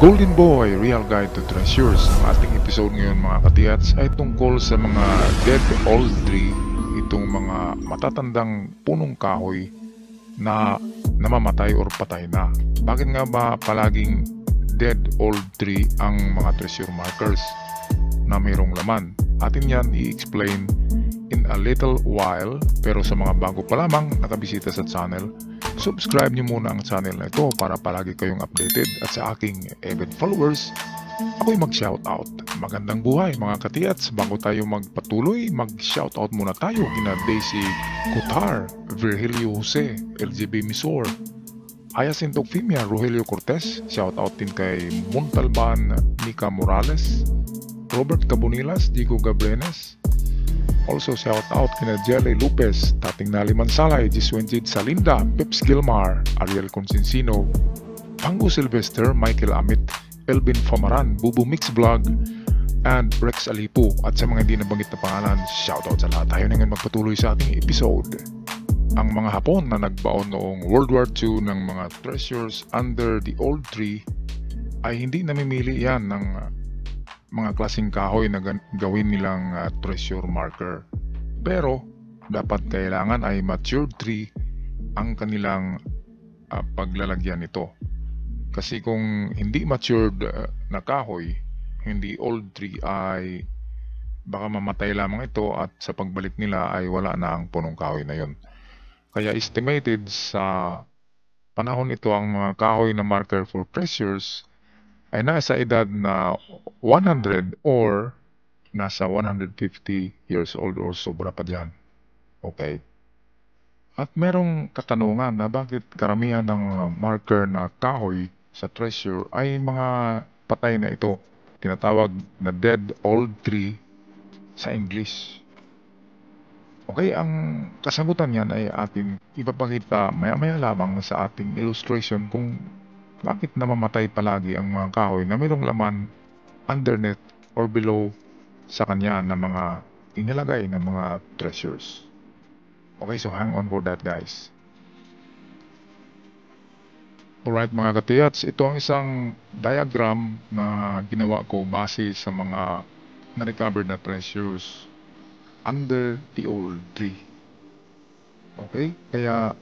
Golden Boy, Real Guide to Treasures. Ang ating episode ngayon mga katiyats ay tungkol sa mga dead old tree, itong mga matatandang punong kahoy na namamatay or patay na. Bakit nga ba palaging dead old tree ang mga treasure markers na mayroong laman? Atin yan i-explain in a little while, pero sa mga bago pa lamang nakabisita sa channel, subscribe nyo muna ang channel na ito para palagi kayong updated, at sa aking avid followers, ako'y mag-shoutout. Magandang buhay mga katiyats. Bago tayo magpatuloy, mag-shoutout muna tayo kina Daisy Cotar, Virgilio Jose, LGB Misor, Hyacinth Ocfimia, Rogelio Cortez. Shoutout din kay Montalban, Nika Morales, Robert Cabonilas, Diego Gabrenes. Also shout out kina Jelly Lopez, Tating Nali Mansalay, Jiswenjid Salinda, Pips Gilmar, Ariel Consensino, Pango Sylvester, Michael Amit, Elvin Famaran, Bubu Mix Vlog, and Rex Alipo. At sa mga hindi nabanggit na pangalan, shout out sa lahat. Tayo na ngayon magpatuloy sa ating episode. Ang mga Hapon na nagbaon noong World War II ng mga treasures under the old tree ay hindi namimili yan ng mga klaseng kahoy na gawin nilang treasure marker. Pero dapat kailangan ay matured tree ang kanilang paglalagyan nito. Kasi kung hindi matured na kahoy, hindi old tree, ay baka mamatay lamang ito at sa pagbalik nila ay wala na ang punong kahoy na yon. Kaya estimated sa panahon ito ang mga kahoy na marker for treasures ay nasa edad na 100 or nasa 150 years old or sobra pa dyan. Okay. At merong katanungan na bakit karamihan ng marker na kahoy sa treasure ay mga patay na ito. Tinatawag na dead old tree sa English. Okay, ang kasagutan niyan ay ating ipapakita maya-maya lamang sa ating illustration kung bakit namamatay palagi ang mga kahoy na mayroong laman underneath or below sa kanya na mga inilagay ng mga treasures. Okay, so hang on for that, guys. Alright mga katiyats, ito ang isang diagram na ginawa ko base sa mga na-recovered na treasures under the old tree. Okay, kaya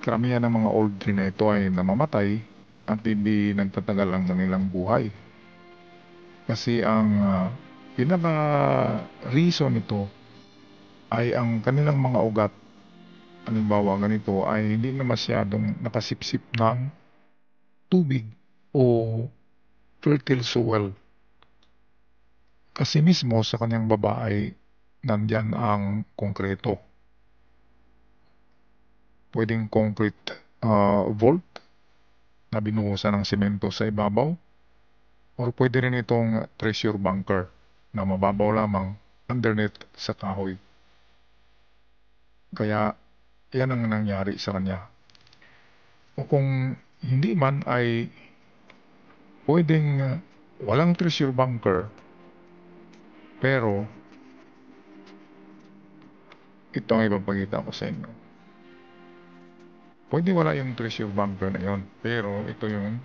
karamihan ng mga old tree na ito ay namamatay at hindi nagtatagal ang kanilang buhay. Kasi ang pinaka-reason nito ay ang kanilang mga ugat, halimbawa ganito, ay hindi na masyadong nakasipsip ng tubig o fertile soil. Kasi mismo sa kanyang baba ay nandyan ang konkreto. Pwedeng concrete vault na binuhusan ng semento sa ibabaw, or pwede rin itong treasure bunker na mababaw lamang underneath sa kahoy. Kaya yan ang nangyari sa kanya. O kung hindi man ay pwedeng walang treasure bunker, pero ito ang ipapakita ko sa inyo. Pwede wala yung treasure bunker na yon, pero ito yung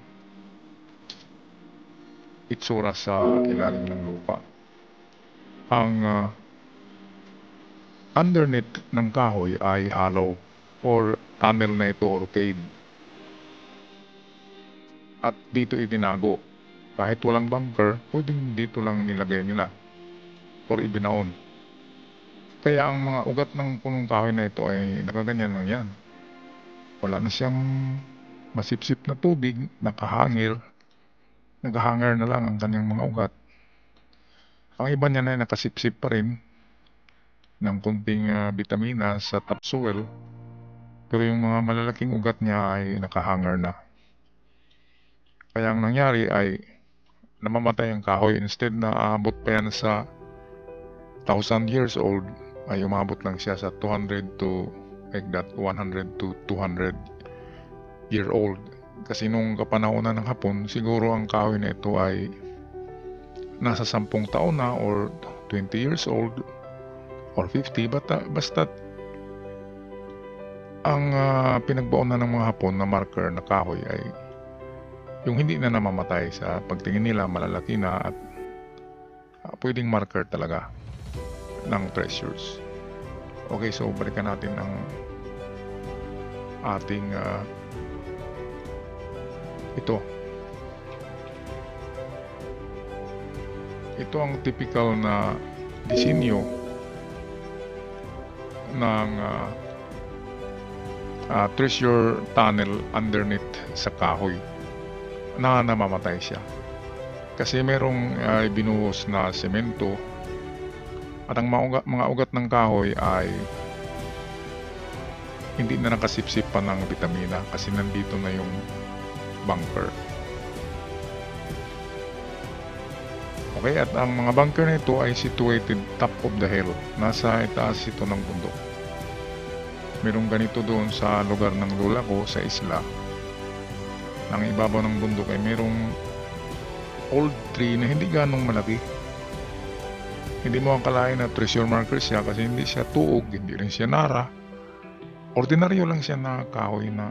itsura sa ilalim ng lupa. Ang underneath ng kahoy ay hollow or tunnel na ito or cave. At dito itinago. Kahit walang bunker, pwedeng dito lang nilagay nila or ibinaon. Kaya ang mga ugat ng punong kahoy na ito ay nakaganyan lang yan. Wala na siyang masipsip na tubig, nakahanger na lang ang kanyang mga ugat. Ang iba niya na nakasipsip pa rin ng kunting bitamina sa topsoil, pero yung mga malalaking ugat niya ay nakahanger na. Kaya ang nangyari ay namamatay ang kahoy. Instead na aabot pa yan sa 1,000 years old, ay umabot lang siya sa 200 to like that, 100 to 200 year old. Kasi nung kapanahonan ng Hapon, siguro ang kahoy na ito ay nasa 10 taon na or 20 years old or 50, basta ang pinagbaon na ng mga Hapon na marker na kahoy ay yung hindi na namamatay, sa pagtingin nila malalaki na at pwedeng marker talaga ng treasures. Okay, so balikan natin ang ating ito ang typical na disenyo ng treasure tunnel underneath sa kahoy na namamatay siya kasi merong binuhos na semento at ang mga ugat ng kahoy ay hindi na nakasipsip pa ng vitamina kasi nandito na yung bunker. Okay, at ang mga bunker nito ay situated top of the hill. Nasa itaas ito ng bundok. Merong ganito doon sa lugar ng lola ko sa isla. Nang ibabaw ng bundok ay merong old tree na hindi ganong malaki. Hindi mo akalain na treasure marker siya kasi hindi siya tuog, hindi rin siya nara. Ordinaryo lang siya na kahoy na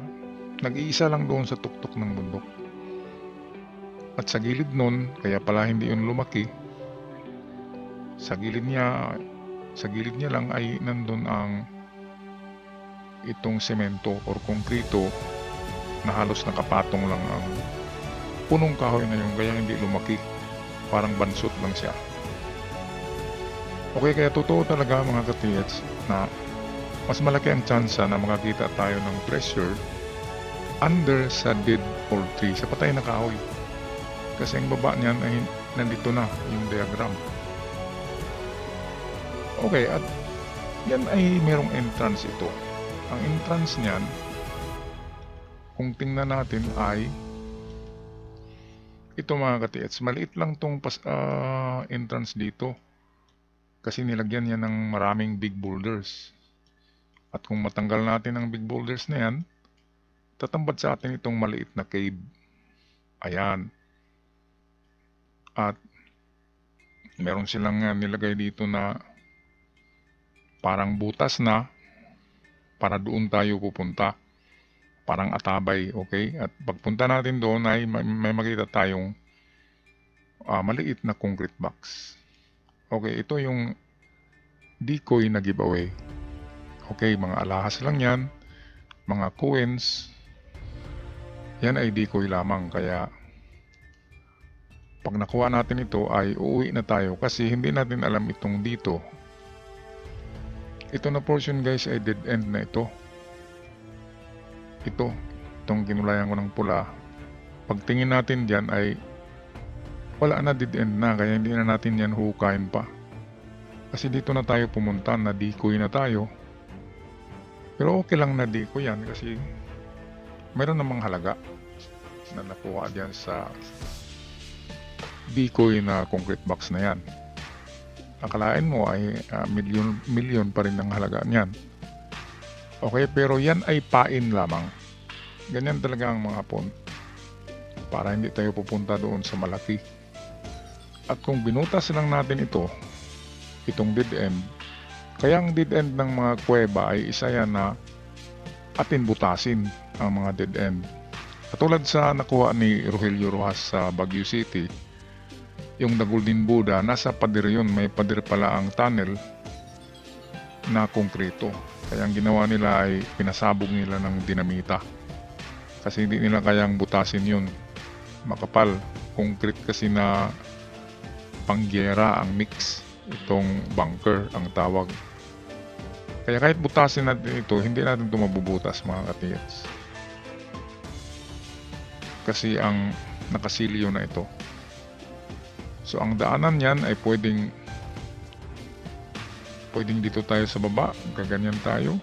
nag-iisa lang doon sa tuktok ng bundok. At sa gilid nun, kaya pala hindi yun lumaki, sa gilid niya lang ay nandun ang itong semento or konkrito na halos nakapatong lang ang punong kahoy na yun, kaya hindi lumaki, parang bansot lang siya. Okay, kaya totoo talaga mga katiyats na mas malaki ang tsansa na makakita tayo ng treasure under sa dead old tree, sa patay na kahoy. Kasi ang baba niyan ay nandito na yung diagram. Okay, at yan ay merong entrance ito. Ang entrance niyan, kung tingnan natin ay ito mga katiyats, maliit lang tong entrance dito. Kasi nilagyan yan ng maraming big boulders. At kung matanggal natin ang big boulders na yan, tatambad sa atin itong maliit na cave. Ayan. At meron silang nilagay dito na parang butas na para doon tayo pupunta. Parang atabay, okay? At pagpunta natin doon ay may makita tayong maliit na concrete box. Okay, ito yung decoy na giveaway. Okay, mga alahas lang yan, mga coins. Yan ay decoy lamang, kaya pag nakuha natin ito ay uuwi na tayo kasi hindi natin alam itong dito. Ito na portion guys ay dead end na ito. Itong kinulayan ko ng pula. Pagtingin natin dyan ay wala na, dead end na, kaya hindi na natin yan hukayin pa. Kasi dito na tayo pumunta, na decoy na tayo. Pero okay lang na decoy yan kasi mayroon namang halaga na nakuha dyan sa decoy na concrete box na yan. Akalain mo ay milyon pa rin ang halaga niyan. Okay, pero yan ay pain lamang. Ganyan talaga ang mga pond para hindi tayo pupunta doon sa malaki. At kung binutas lang natin itong dead end, kaya ang dead end ng mga kuweba ay isa yan na atin butasin ang mga dead end. Katulad sa nakuha ni Rogelio Rojas sa Baguio City, yung The Golden Buddha, nasa pader yun. May pader pala ang tunnel na konkreto. Kaya ang ginawa nila ay pinasabog nila ng dinamita. Kasi hindi nila kayang butasin yun. Makapal. Concrete kasi na pangyera ang mix. Itong bunker ang tawag. Kaya kahit butasin natin ito, hindi natin ito mabubutas mga katiyats. Kasi ang nakasilyo na ito. So ang daanan niyan ay pwedeng dito tayo sa baba, gaganyan tayo,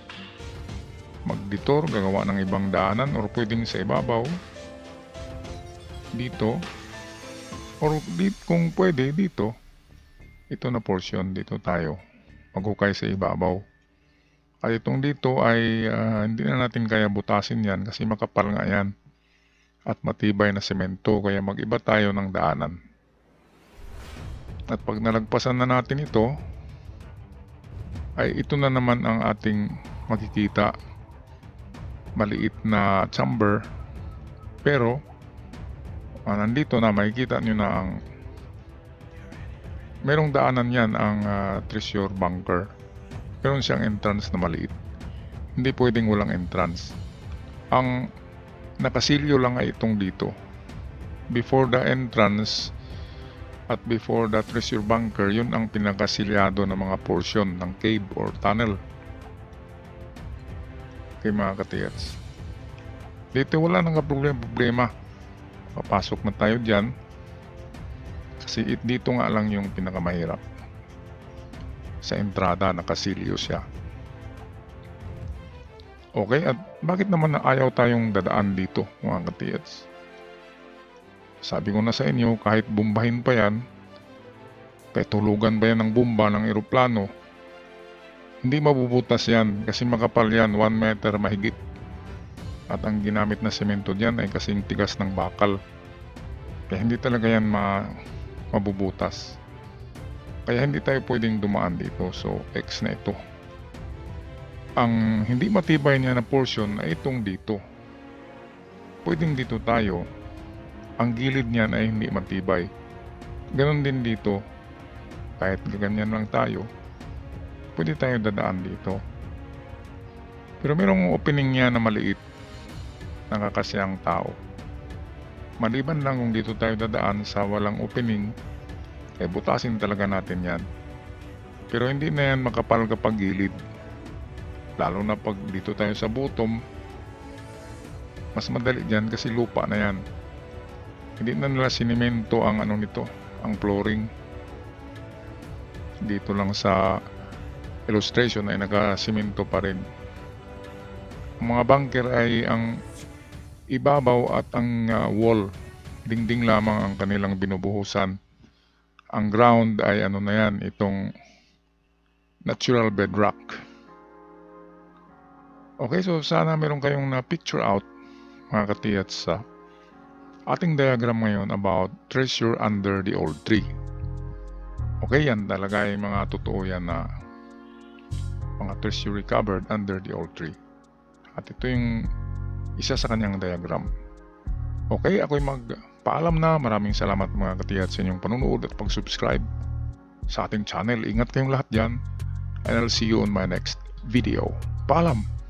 mag-detour, gagawa ng ibang daanan, or pwedeng sa ibabaw dito, or kung pwede dito, ito na portion, dito tayo maghukay sa ibabaw. At itong dito ay hindi na natin kaya butasin yan kasi makapal nga yan at matibay na semento, kaya mag-iba tayo ng daanan. At pag nalagpasan na natin ito, ay ito na naman ang ating makikita. Maliit na chamber, pero Nandito na makikita nyo na ang merong daanan yan ang treasure bunker. Meron siyang entrance na maliit. Hindi pwedeng walang entrance. Ang nakasilyo lang ay itong dito. Before the entrance at before the treasure bunker, yun ang pinakasilyado ng mga portion ng cave or tunnel. Okay mga katiyats. Dito wala nang problema. Papasok na tayo dyan. Kasi dito nga lang yung pinakamahirap. Sa entrada, nakasilyo siya. Okay, at bakit naman na ayaw tayong dadaan dito mga katiyats? Sabi ko na sa inyo, kahit bombahin pa yan, kahit tulugan pa yan ng bomba ng eroplano, hindi mabubutas yan kasi makapal yan, 1 meter mahigit. At ang ginamit na semento dyan ay kasing tigas ng bakal. Kaya hindi talaga yan mabubutas. Kaya hindi tayo pwedeng dumaan dito. So, X na ito. Ang hindi matibay niya na portion ay itong dito. Pwedeng dito tayo. Ang gilid niyan ay hindi matibay. Ganon din dito. Kahit ganyan lang tayo, pwede tayo dadaan dito. Pero merong opening niya na maliit. Nakakasiyang tao. Maliban lang kung dito tayo dadaan sa walang opening, butasin talaga natin yan. Pero hindi na yan makapal kapag gilid. Lalo na pag dito tayo sa bottom, mas madali dyan kasi lupa na yan. Hindi na nila sinimento ang nito, ang flooring. Dito lang sa illustration ay nakasimento pa rin. Ang mga bunker ay ang ibabaw at ang wall, dingding lamang ang kanilang binubuhusan. Ang ground ay na yan, itong natural bedrock. Okay, so sana meron kayong na picture out mga katiyats sa ating diagram ngayon about treasure under the old tree. Okay, yan talaga ay mga totoo yan na mga treasure recovered under the old tree. At ito yung isa sa kanyang diagram. Okay, ako'y magpaalam na. Maraming salamat mga katiyats sa inyong panunood at pag-subscribe sa ating channel. Ingat kayong lahat dyan. And I'll see you on my next video. Paalam!